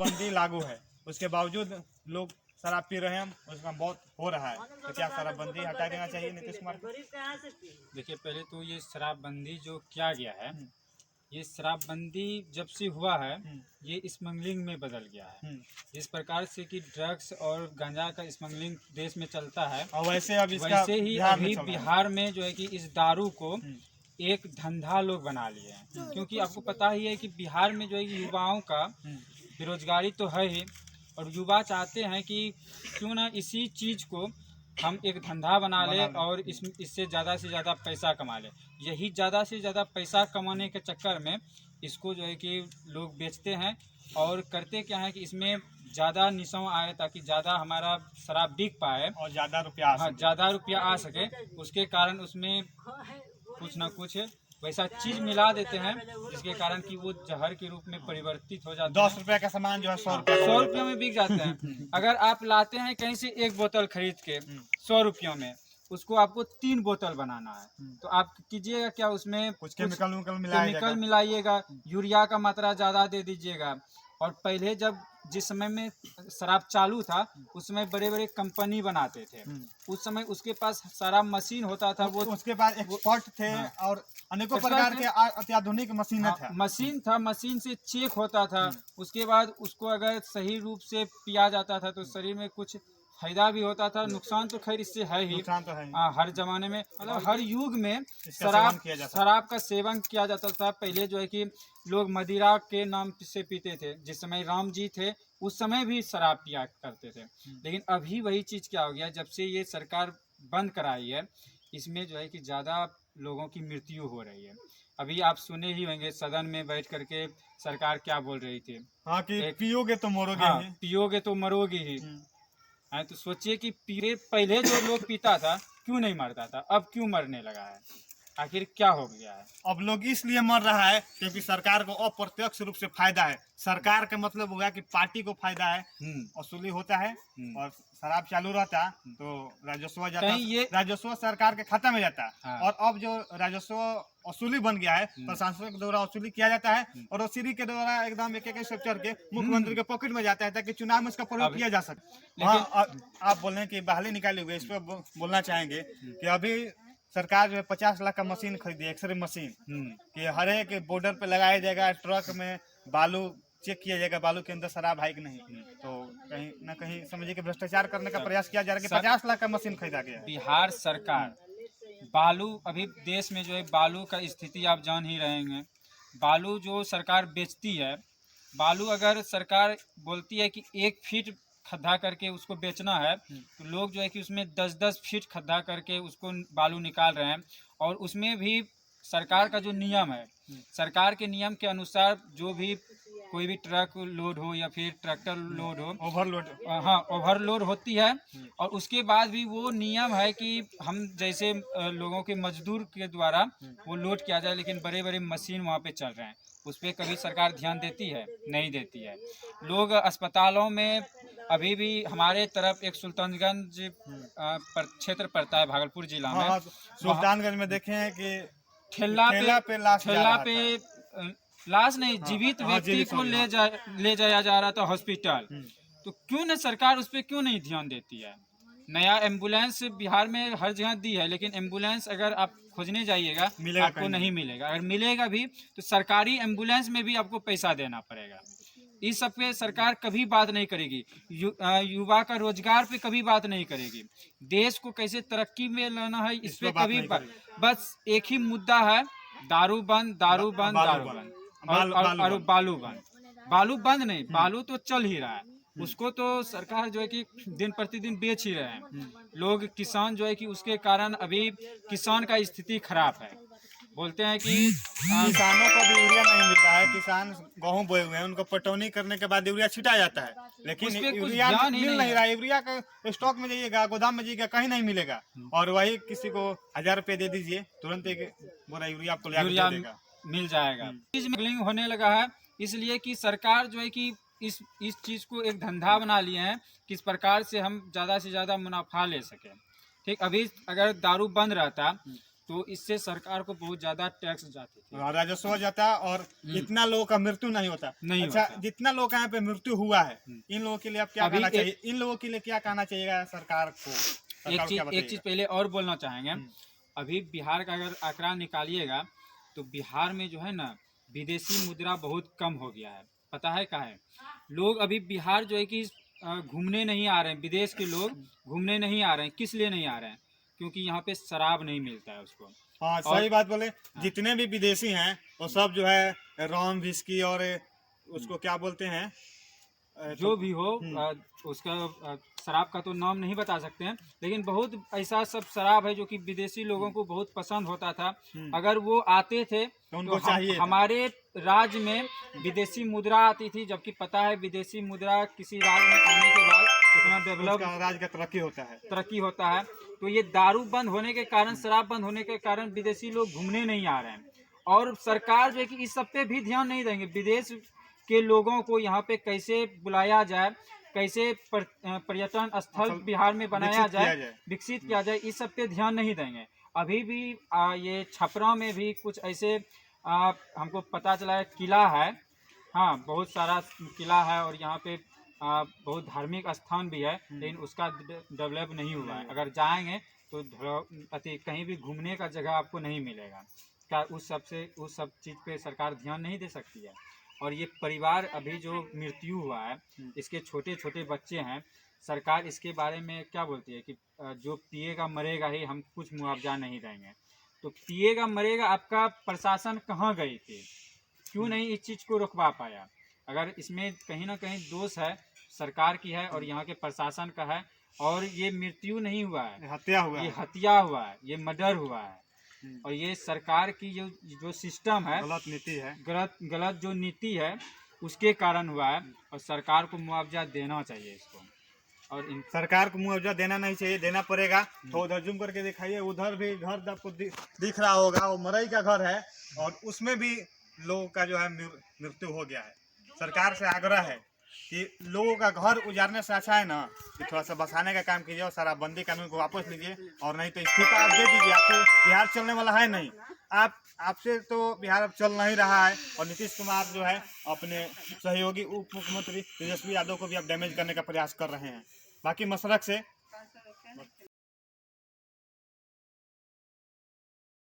शराबबंदी लागू है, उसके बावजूद लोग शराब पी रहे हैं, उसका बहुत हो रहा है। तो क्या शराबबंदी हटा देना चाहिए नीतीश कुमार को? देखिए, पहले तो ये शराबबंदी जो किया गया है, ये शराबबंदी जब से हुआ है ये स्मगलिंग में बदल गया है। जिस प्रकार से कि ड्रग्स और गांजा का स्मगलिंग देश में चलता है, और वैसे अब वैसे ही अभी बिहार में जो है कि इस दारू को एक धंधा लोग बना लिए हैं। क्योंकि आपको पता ही है कि बिहार में जो है युवाओं का बेरोजगारी तो है ही, और युवा चाहते हैं कि क्यों ना इसी चीज़ को हम एक धंधा बना ले और इससे ज़्यादा से ज़्यादा पैसा कमा ले। यही ज़्यादा से ज़्यादा पैसा कमाने के चक्कर में इसको जो है कि लोग बेचते हैं, और करते क्या है कि इसमें ज़्यादा निशान आए ताकि ज़्यादा हमारा शराब बिक पाए और ज़्यादा रुपया ज़्यादा रुपया आ सके। उसके कारण उसमें कुछ ना कुछ वैसा चीज मिला देते हैं जिसके कारण कि वो जहर के रूप में परिवर्तित हो जाता है। 10 रुपए का सामान जो है 100 रुपये में बिक जाता है। अगर आप लाते हैं कहीं से एक बोतल खरीद के 100 रुपयों में, उसको आपको 3 बोतल बनाना है, तो आप कीजिएगा क्या, उसमें कुछ केमिकल मिलाइएगा, यूरिया का मात्रा ज़्यादा दे दीजिएगा। और पहले जब जिस समय में शराब चालू था उस समय बड़े बड़े कंपनी बनाते थे, उस समय उसके पास शराब मशीन होता था, वो उसके पास एक्सपर्ट थे और अनेकों प्रकार के अत्याधुनिक मशीन था। मशीन से चेक होता था, उसके बाद उसको अगर सही रूप से पिया जाता था तो शरीर में कुछ फायदा भी होता था। नुकसान तो खैर इससे है ही, हर जमाने में, मतलब हर युग में शराब का सेवन किया जाता था। पहले जो है कि लोग मदिरा के नाम से पीते थे, जिस समय राम जी थे उस समय भी शराब पिया करते थे। लेकिन अभी वही चीज़ क्या हो गया, जब से ये सरकार बंद कराई है, इसमें जो है कि ज़्यादा लोगों की मृत्यु हो रही है। अभी आप सुने ही होंगे सदन में बैठ करके सरकार क्या बोल रही थी, हाँ कि पियोगे तो मरोगे। हाँ, पियोगे तो मरोगे ही। हाँ, तो सोचिए कि पहले जो लोग पीता था क्यों नहीं मरता था, अब क्यों मरने लगा है, आखिर क्या हो गया है? अब लोग इसलिए मर रहा है क्योंकि सरकार को अप्रत्यक्ष रूप से फायदा है। सरकार का मतलब होगा कि पार्टी को फायदा है, वसूली होता है और शराब चालू रहता तो राजस्व जाता, राजस्व सरकार के खाता में जाता। हाँ। और अब जो राजस्व वसूली बन गया है, प्रशासन के द्वारा वसूली किया जाता है और वसूली के द्वारा एकदम एक स्ट्रक्चर के मुख्यमंत्री के पॉकेट में जाता है ताकि चुनाव में इसका प्रयोग किया जा सके। आप बोल रहे हैं कि बहाली निकाले हुए, इस पर बोलना चाहेंगे कि अभी सरकार जो है 50 लाख का मशीन खरीदी, एक्सरे मशीन, कि हर एक बॉर्डर पे लगाया जाएगा, ट्रक में बालू चेक किया जाएगा, बालू के अंदर शराब है कि नहीं। तो कहीं ना कहीं समझिए कि भ्रष्टाचार करने का प्रयास किया जा रहा है कि 50 लाख का मशीन खरीदा गया। बिहार सरकार बालू, अभी देश में जो है बालू का स्थिति आप जान ही रहेंगे। बालू जो सरकार बेचती है, बालू अगर सरकार बोलती है कि 1 फीट खड्डा करके उसको बेचना है, तो लोग जो है कि उसमें 10-10 फीट खड्डा करके उसको बालू निकाल रहे हैं। और उसमें भी सरकार का जो नियम है, सरकार के नियम के अनुसार जो भी कोई भी ट्रक लोड हो या फिर ट्रैक्टर लोड हो, ओवरलोड, हाँ, ओवरलोड होती है। और उसके बाद भी वो नियम है कि हम जैसे लोगों के मजदूर के द्वारा वो लोड किया जाए, लेकिन बड़े बड़े मशीन वहाँ पे चल रहे हैं, उस पर कभी सरकार ध्यान देती है? नहीं देती है। लोग अस्पतालों में अभी भी, हमारे तरफ एक सुल्तानगंज क्षेत्र पड़ता है भागलपुर जिला में, सुल्तानगंज में देखे हैं कि ठेला पे लाश नहीं, जीवित व्यक्ति को ले जाया जा रहा था हॉस्पिटल। तो क्यों न सरकार उस पर क्यों नहीं ध्यान देती है? नया एम्बुलेंस बिहार में हर जगह दी है, लेकिन एम्बुलेंस अगर आप खोजने जाइएगा आपको नहीं मिलेगा। अगर मिलेगा भी तो सरकारी एम्बुलेंस में भी आपको पैसा देना पड़ेगा। इस सब पे सरकार कभी बात नहीं करेगी। युवा का रोजगार पे कभी बात नहीं करेगी। देश को कैसे तरक्की में लाना है इस पे कभी बस एक ही मुद्दा है, दारू बंद, दारू बंद, दारू बंद और बालू बंद नहीं, बालू तो चल ही रहा है, उसको तो सरकार जो है कि दिन प्रतिदिन बेच ही रहे हैं। लोग किसान जो है कि उसके कारण अभी किसान का स्थिति खराब है। बोलते हैं कि किसानों को भी यूरिया नहीं मिल रहा है। किसान गेहूं बोए हुए हैं, उनको पटौनी करने के बाद यूरिया छिटा जाता है, लेकिन यूरिया मिल नहीं रहा है। यूरिया का स्टॉक में जाइएगा, गोदाम में जाइएगा, कहीं नहीं मिलेगा। और वही किसी को 1000 रुपये दे दीजिए, तुरंत एक बोरा यूरिया आपको मिल जाएगा। स्मगलिंग होने लगा है, इसलिए कि सरकार जो है कि इस चीज़ को एक धंधा बना लिए हैं, किस प्रकार से हम ज़्यादा से ज़्यादा मुनाफा ले सकें। ठीक, अभी अगर दारू बंद रहता तो इससे सरकार को बहुत ज्यादा टैक्स जाती थी, राजस्व जाता और इतना लोगों का मृत्यु नहीं होता। नहीं अच्छा होता। जितना लोगों का यहाँ पे मृत्यु हुआ है, इन लोगों के लिए अब क्या अभी कहना एक- चाहिए, इन लोगों के लिए क्या कहना चाहिए सरकार को? सरकार को क्या एक चीज बताइएगा? पहले और बोलना चाहेंगे। अभी बिहार का अगर आंकड़ा निकालिएगा तो बिहार में जो है ना विदेशी मुद्रा बहुत कम हो गया है। पता है क्या है, लोग अभी बिहार जो है कि घूमने नहीं आ रहे हैं, विदेश के लोग घूमने नहीं आ रहे हैं। किस लिए नहीं आ रहे हैं? क्योंकि यहाँ पे शराब नहीं मिलता है उसको। हाँ और सही बात बोले। जितने भी विदेशी हैं वो सब जो है रोम विस्की और उसको क्या बोलते हैं, जो भी हो उसका शराब का तो नाम नहीं बता सकते हैं, लेकिन बहुत ऐसा सब शराब है जो कि विदेशी लोगों को बहुत पसंद होता था। अगर वो आते थे तो उनको तो चाहिए था। हमारे राज्य में विदेशी मुद्रा आती थी, जबकि पता है विदेशी मुद्रा किसी राज्य में आने के बाद कितना डेवलप उसका राज्य का तरक्की होता है। तो ये दारू बंद होने के कारण, शराब बंद होने के कारण विदेशी लोग घूमने नहीं आ रहे हैं। और सरकार जो है कि इस सब पे भी ध्यान नहीं देंगे। विदेश के लोगों को यहाँ पे कैसे बुलाया जाए, कैसे पर्यटन स्थल बिहार में बनाया जाए, विकसित किया जाए, इस सब पे ध्यान नहीं देंगे। अभी भी ये छपरा में भी कुछ ऐसे हमको पता चला है किला है। हाँ, बहुत सारा किला है और यहाँ पे बहुत धार्मिक स्थान भी है, लेकिन उसका डेवलप नहीं हुआ है। अगर जाएंगे तो कहीं भी घूमने का जगह आपको नहीं मिलेगा। क्या उस सब चीज़ पे सरकार ध्यान नहीं दे सकती है? और ये परिवार अभी जो मृत्यु हुआ है, इसके छोटे छोटे बच्चे हैं, सरकार इसके बारे में क्या बोलती है कि जो पिएगा मरेगा ही, हम कुछ मुआवजा नहीं देंगे। तो पिएगा मरेगा, आपका प्रशासन कहाँ गई थी? क्यों नहीं इस चीज़ को रोकवा पाया? अगर इसमें कहीं ना कहीं दोष है सरकार की है और यहाँ के प्रशासन का है। और ये मृत्यु नहीं हुआ है, हत्या हुआ ये है। हत्या हुआ है, ये मर्डर हुआ है। और ये सरकार की जो सिस्टम है, गलत नीति है, गलत जो नीति है उसके कारण हुआ है। और सरकार को मुआवजा देना चाहिए इसको। और सरकार को मुआवजा देना नहीं चाहिए, देना पड़ेगा। तो उधर जूम करके दिखाइए, उधर भी घर आपको दिख रहा होगा, वो मरई का घर है और उसमें भी लोगों का जो है मृत्यु हो गया है। सरकार से आग्रह है कि लोगों का घर उजाड़ने से अच्छा है ना कि थोड़ा सा बसाने का काम कीजिए और शराबबंदी कानून को वापस लीजिए, और नहीं तो इस्तीफा आप दे दीजिए। आपसे बिहार चलने वाला है नहीं, आपसे तो बिहार अब चल नहीं रहा है। और नीतीश कुमार जो है अपने सहयोगी उप मुख्यमंत्री तेजस्वी यादव को भी अब डैमेज करने का प्रयास कर रहे हैं। बाकी मसरक से